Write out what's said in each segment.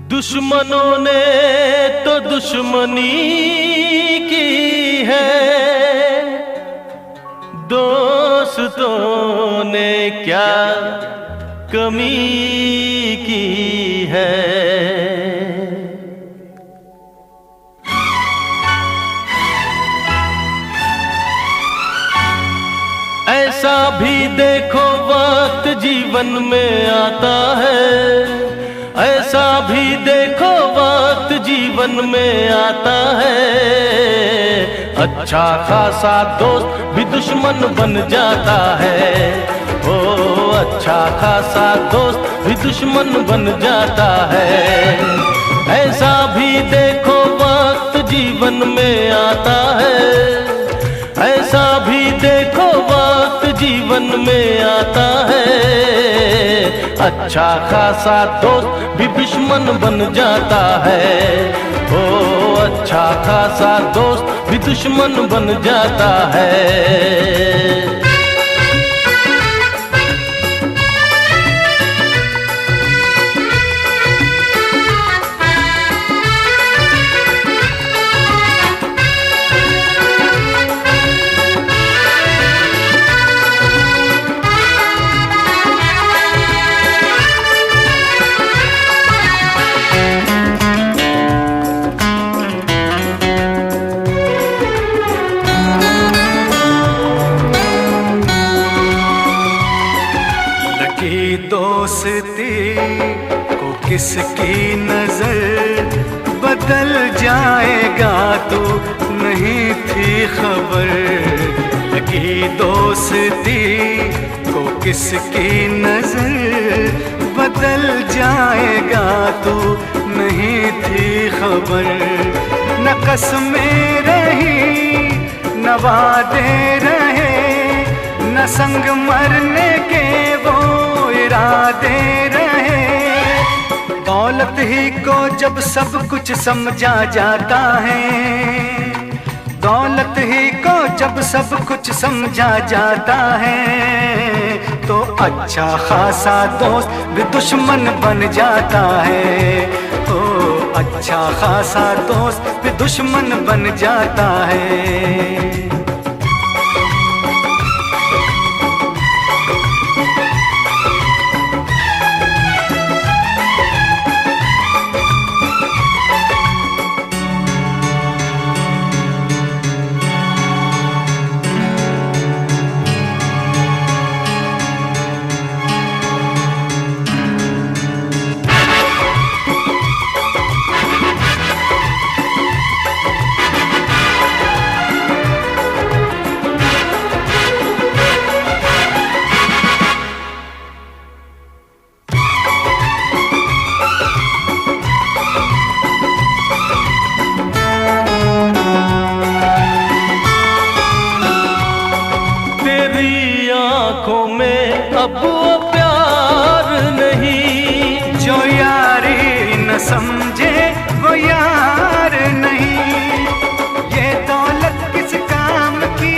दुश्मनों ने तो दुश्मनी की है, दोस्तों ने क्या कमी की है। ऐसा भी देखो वक्त जीवन में आता है, ऐसा भी देखो वक्त जीवन में आता है। अच्छा खासा दोस्त भी दुश्मन बन जाता है। ओ अच्छा खासा दोस्त भी दुश्मन बन जाता है। ऐसा भी देखो वक्त जीवन में आता है, ऐसा भी देखो वक्त जीवन में आता है। अच्छा खासा दोस्त भी दुश्मन बन जाता है। ओ अच्छा खासा दोस्त भी दुश्मन बन जाता है। दोस्ती को किसकी नजर बदल जाएगा तो नहीं थी खबर। लगी दोस्ती को किसकी नजर बदल जाएगा तो नहीं थी खबर। न कसमें रही न वादे रहे, न संग मरने के वो इरादे रहे। दौलत ही को जब सब कुछ समझा जाता है, दौलत ही को जब सब कुछ समझा जाता है, तो अच्छा खासा दोस्त भी दुश्मन बन जाता है। ओ अच्छा खासा दोस्त भी दुश्मन बन जाता है। आँखों में अब वो प्यार नहीं, जो यारी न समझे वो यार नहीं। ये दौलत किस काम की,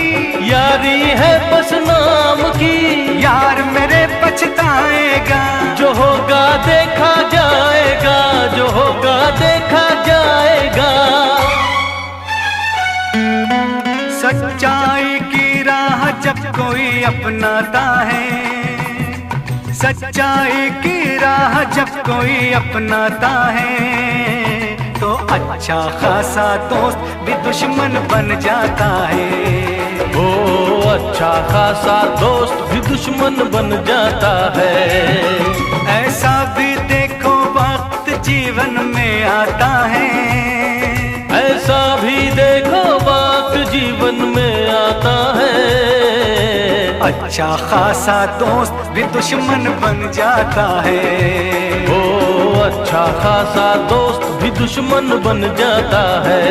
यारी है बस नाम की। यार मेरे पछताएगा, जो होगा देखा जाएगा, जो होगा देखा जाएगा। सच्चाई की राह जब कोई अपनाता है, सच्चाई की राह जब कोई अपनाता है, तो अच्छा खासा दोस्त भी दुश्मन बन जाता है। ओ अच्छा खासा दोस्त भी दुश्मन बन जाता है। ऐसा भी देखो वक्त जीवन में आता है, ऐसा भी देखो वक्त जीवन में आता है। अच्छा खासा दोस्त भी दुश्मन बन जाता है। ओ अच्छा खासा दोस्त भी दुश्मन बन जाता है।